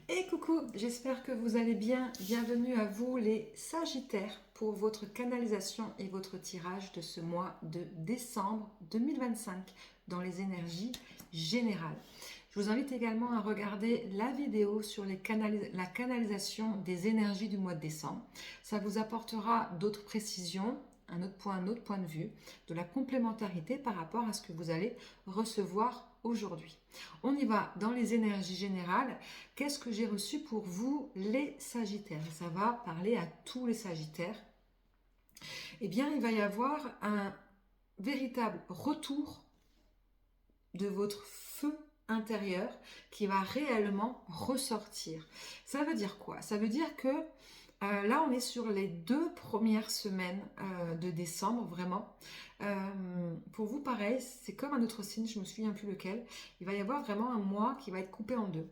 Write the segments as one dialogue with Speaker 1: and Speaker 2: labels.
Speaker 1: Et coucou, j'espère que vous allez bien. Bienvenue à vous les Sagittaires pour votre canalisation et votre tirage de ce mois de décembre 2025 dans les énergies générales. Je vous invite également à regarder la vidéo sur la canalisation des énergies du mois de décembre. Ça vous apportera d'autres précisions, un autre point de vue, de la complémentarité par rapport à ce que vous allez recevoir aujourd'hui. On y va dans les énergies générales. Qu'est-ce que j'ai reçu pour vous les Sagittaires? Ça va parler à tous les Sagittaires. Eh bien, il va y avoir un véritable retour de votre feu intérieur qui va réellement ressortir. Ça veut dire quoi? Ça veut dire que là, on est sur les 2 premières semaines de décembre, vraiment. Pour vous, pareil, c'est comme un autre signe, je me souviens plus lequel. Il va y avoir vraiment un mois qui va être coupé en deux.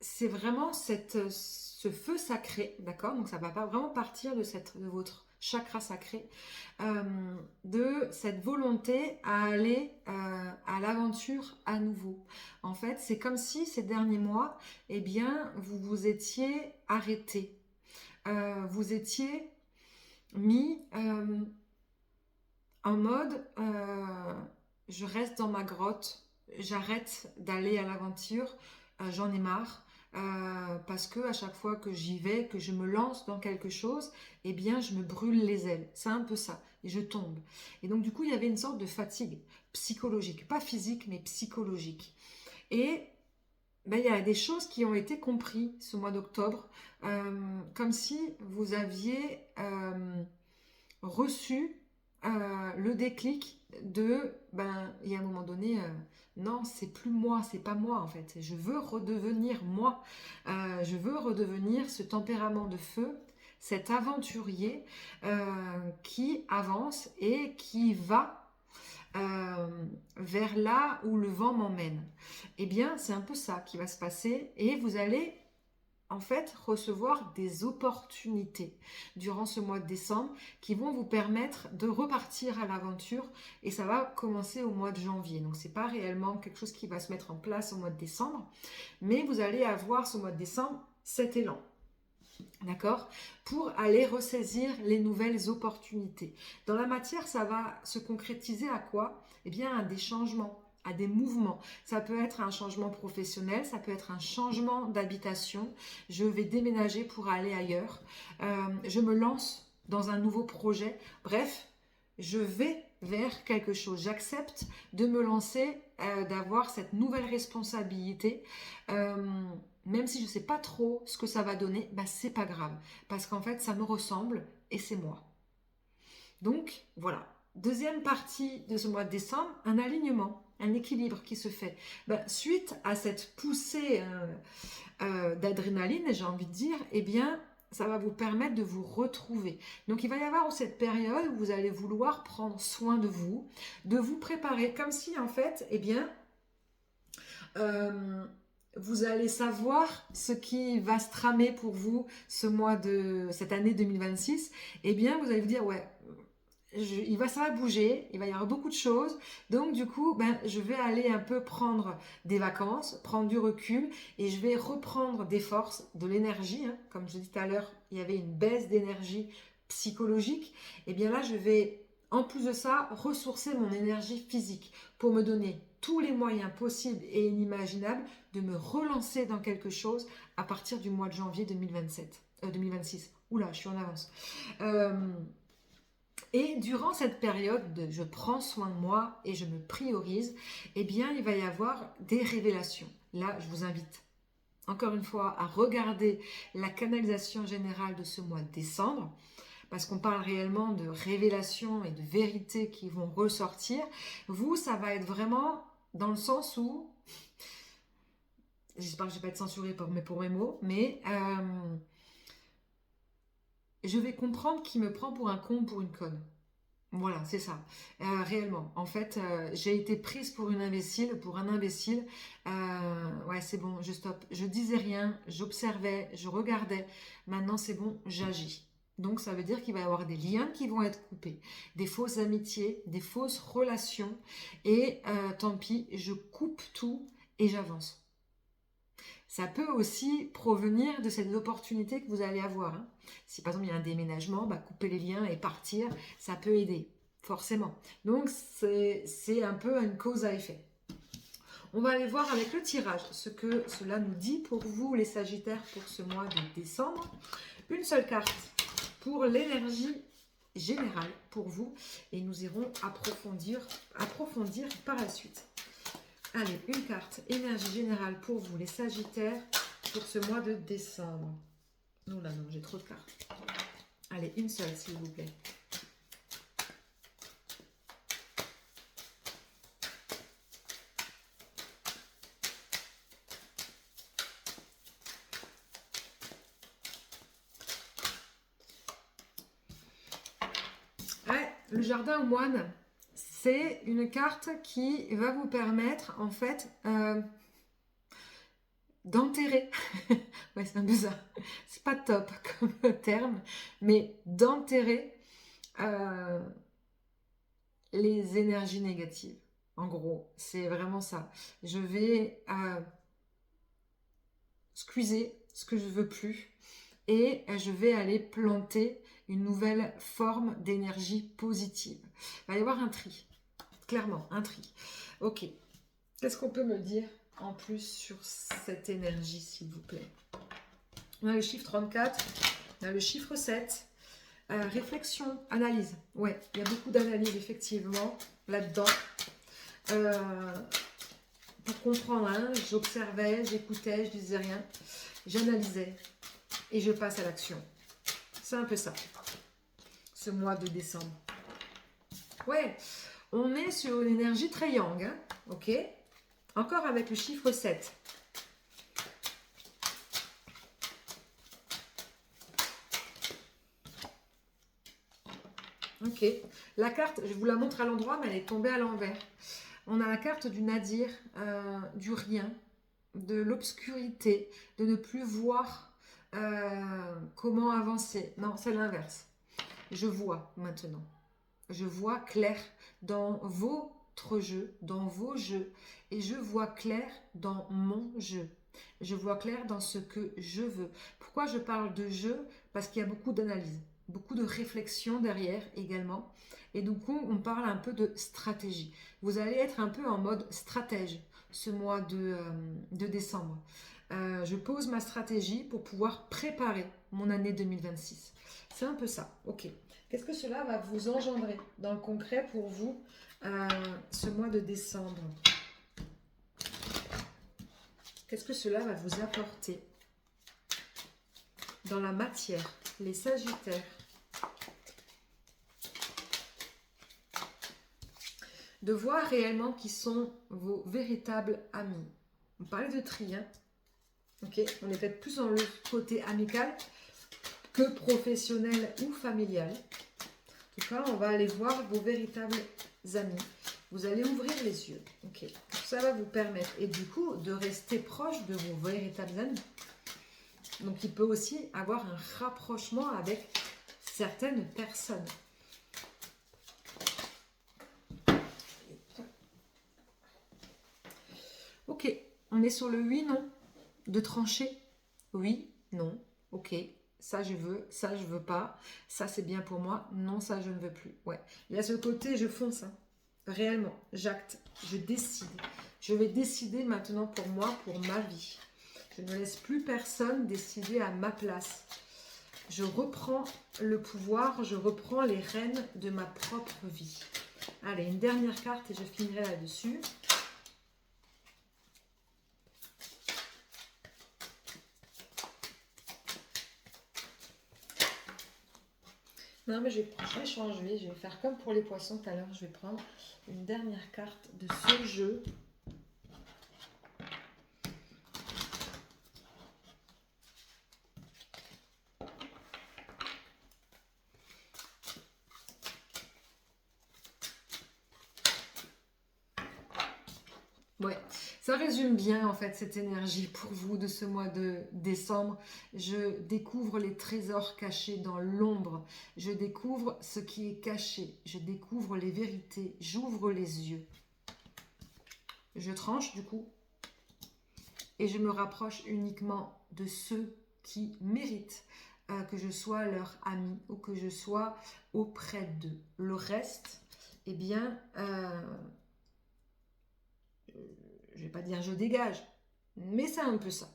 Speaker 1: C'est vraiment ce feu sacré, d'accord? Donc ça va pas vraiment partir de votre chakra sacré, de cette volonté à aller à l'aventure à nouveau. En fait, c'est comme si ces derniers mois, eh bien, vous vous étiez arrêté. Vous étiez mis en mode je reste dans ma grotte, j'arrête d'aller à l'aventure, j'en ai marre. Parce que à chaque fois que j'y vais, que je me lance dans quelque chose, eh bien je me brûle les ailes. C'est un peu ça. Et je tombe. Et donc du coup, il y avait une sorte de fatigue psychologique. Pas physique, mais psychologique. Et ben, il y a des choses qui ont été comprises ce mois d'octobre. Comme si vous aviez reçu le déclic de, ben, il y a un moment donné, non, c'est plus moi, c'est pas moi en fait. Je veux redevenir moi. Je veux redevenir ce tempérament de feu, cet aventurier qui avance et qui va vers là où le vent m'emmène. Eh bien, c'est un peu ça qui va se passer et vous allez en fait recevoir des opportunités durant ce mois de décembre qui vont vous permettre de repartir à l'aventure et ça va commencer au mois de janvier. Donc c'est pas réellement quelque chose qui va se mettre en place au mois de décembre, mais vous allez avoir ce mois de décembre cet élan. D'accord? Pour aller ressaisir les nouvelles opportunités. Dans la matière, ça va se concrétiser à quoi? Eh bien, à des changements, à des mouvements. Ça peut être un changement professionnel, ça peut être un changement d'habitation. Je vais déménager pour aller ailleurs. Je me lance dans un nouveau projet. Bref, je vais vers quelque chose. J'accepte de me lancer, d'avoir cette nouvelle responsabilité. Même si je ne sais pas trop ce que ça va donner, bah c'est pas grave. Parce qu'en fait, ça me ressemble et c'est moi. Donc, voilà. Deuxième partie de ce mois de décembre, un alignement, un équilibre qui se fait. Ben, suite à cette poussée d'adrénaline, j'ai envie de dire, eh bien, ça va vous permettre de vous retrouver. Donc, il va y avoir cette période où vous allez vouloir prendre soin de vous préparer, comme si, en fait, eh bien, vous allez savoir ce qui va se tramer pour vous cette année 2026. Eh bien, vous allez vous dire, ouais, ça va bouger, il va y avoir beaucoup de choses. Donc, du coup, ben, je vais aller un peu prendre des vacances, prendre du recul et je vais reprendre des forces, de l'énergie. Hein. Comme je dis tout à l'heure, il y avait une baisse d'énergie psychologique. Et bien là, je vais, en plus de ça, ressourcer mon énergie physique pour me donner tous les moyens possibles et inimaginables de me relancer dans quelque chose à partir du mois de janvier 2026. Oula, je suis en avance. Et durant cette période de je prends soin de moi et je me priorise, eh bien, il va y avoir des révélations. Là, je vous invite encore une fois à regarder la canalisation générale de ce mois de décembre, parce qu'on parle réellement de révélations et de vérités qui vont ressortir. Vous, ça va être vraiment dans le sens où, j'espère que je ne vais pas être censurée pour mes mots, mais je vais comprendre qui me prend pour un con ou pour une conne. Voilà, c'est ça. Réellement. En fait, j'ai été prise pour une imbécile, pour un imbécile. Ouais, c'est bon, je stoppe. Je disais rien, j'observais, je regardais. Maintenant, c'est bon, j'agis. Donc, ça veut dire qu'il va y avoir des liens qui vont être coupés, des fausses amitiés, des fausses relations. Et tant pis, je coupe tout et j'avance. Ça peut aussi provenir de cette opportunité que vous allez avoir, hein. Si par exemple il y a un déménagement, bah, couper les liens et partir, ça peut aider, forcément. Donc c'est un peu une cause à effet. On va aller voir avec le tirage ce que cela nous dit pour vous les Sagittaires pour ce mois de décembre. Une seule carte pour l'énergie générale pour vous et nous irons approfondir par la suite. Allez, une carte énergie générale pour vous les Sagittaires pour ce mois de décembre. Non, là non, j'ai trop de cartes. Allez, une seule s'il vous plaît. Ouais, le jardin aux moines, c'est une carte qui va vous permettre en fait d'enterrer. Ouais, c'est un peu ça. C'est pas top comme terme, mais d'enterrer les énergies négatives. En gros, c'est vraiment ça. Je vais squeezer ce que je veux plus et je vais aller planter une nouvelle forme d'énergie positive. Il va y avoir un tri, clairement, un tri. Ok, qu'est-ce qu'on peut me dire en plus sur cette énergie, s'il vous plaît? On a le chiffre 34, on a le chiffre 7, réflexion, analyse. Ouais, il y a beaucoup d'analyse effectivement là-dedans. Pour comprendre, hein, j'observais, j'écoutais, je disais rien, j'analysais et je passe à l'action. C'est un peu ça, ce mois de décembre. Ouais, on est sur une énergie très yang, hein, ok? Encore avec le chiffre 7. Ok, la carte, je vous la montre à l'endroit, mais elle est tombée à l'envers. On a la carte du nadir, du rien, de l'obscurité, de ne plus voir comment avancer. Non, c'est l'inverse. Je vois maintenant. Je vois clair dans votre jeu, dans vos jeux, et je vois clair dans mon jeu. Je vois clair dans ce que je veux. Pourquoi je parle de jeu? Parce qu'il y a beaucoup d'analyse, beaucoup de réflexion derrière également. Et du coup, on parle un peu de stratégie. Vous allez être un peu en mode stratège ce mois de décembre. Je pose ma stratégie pour pouvoir préparer mon année 2026. C'est un peu ça. Ok. Qu'est-ce que cela va vous engendrer dans le concret pour vous ce mois de décembre? Qu'est-ce que cela va vous apporter dans la matière, les Sagittaires? De voir réellement qui sont vos véritables amis. On parlait de tri, hein? Ok, on est peut-être plus dans le côté amical que professionnel ou familial. En tout cas, on va aller voir vos véritables amis. Vous allez ouvrir les yeux. Ok, ça va vous permettre, et du coup, de rester proche de vos véritables amis. Donc, il peut aussi avoir un rapprochement avec certaines personnes. Ok, on est sur le oui, non, de trancher. Oui, non, ok, ça je veux pas, ça c'est bien pour moi, non, ça je ne veux plus. Ouais, il y a ce côté, je fonce, hein. Réellement, j'acte, je décide. Je vais décider maintenant pour moi, pour ma vie. Je ne laisse plus personne décider à ma place. Je reprends le pouvoir, je reprends les rênes de ma propre vie. Allez, une dernière carte et je finirai là-dessus. Non, mais je vais changer. Je vais faire comme pour les poissons tout à l'heure. Je vais prendre une dernière carte de ce jeu. Ouais, ça résume bien en fait cette énergie pour vous de ce mois de décembre. Je découvre les trésors cachés dans l'ombre. Je découvre ce qui est caché. Je découvre les vérités. J'ouvre les yeux. Je tranche du coup. et je me rapproche uniquement de ceux qui méritent que je sois leur ami ou que je sois auprès d'eux. Le reste, eh bien, je vais pas dire je dégage, mais c'est un peu ça.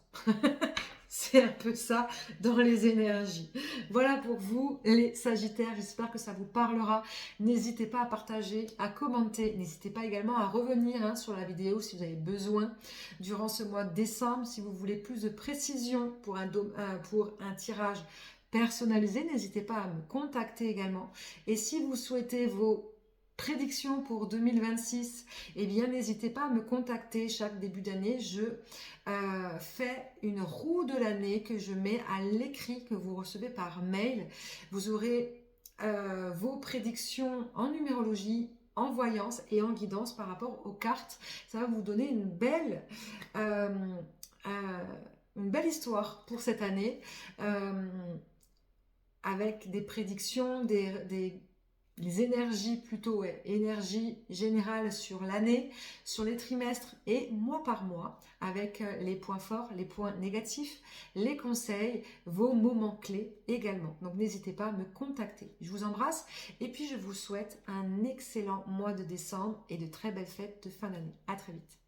Speaker 1: C'est un peu ça dans les énergies. Voilà pour vous les Sagittaires, j'espère que ça vous parlera. N'hésitez pas à partager, à commenter. N'hésitez pas également à revenir sur la vidéo si vous avez besoin durant ce mois de décembre. Si vous voulez plus de précision pour un tirage personnalisé, n'hésitez pas à me contacter également. Et si vous souhaitez vos prédictions pour 2026, eh bien n'hésitez pas à me contacter. Chaque début d'année, je fais une roue de l'année que je mets à l'écrit, que vous recevez par mail. Vous aurez vos prédictions en numérologie, en voyance et en guidance par rapport aux cartes. Ça va vous donner euh, une belle histoire pour cette année, avec des prédictions, les énergies plutôt, énergie générale sur l'année, sur les trimestres et mois par mois, avec les points forts, les points négatifs, les conseils, vos moments clés également. Donc n'hésitez pas à me contacter. Je vous embrasse et puis je vous souhaite un excellent mois de décembre et de très belles fêtes de fin d'année. À très vite.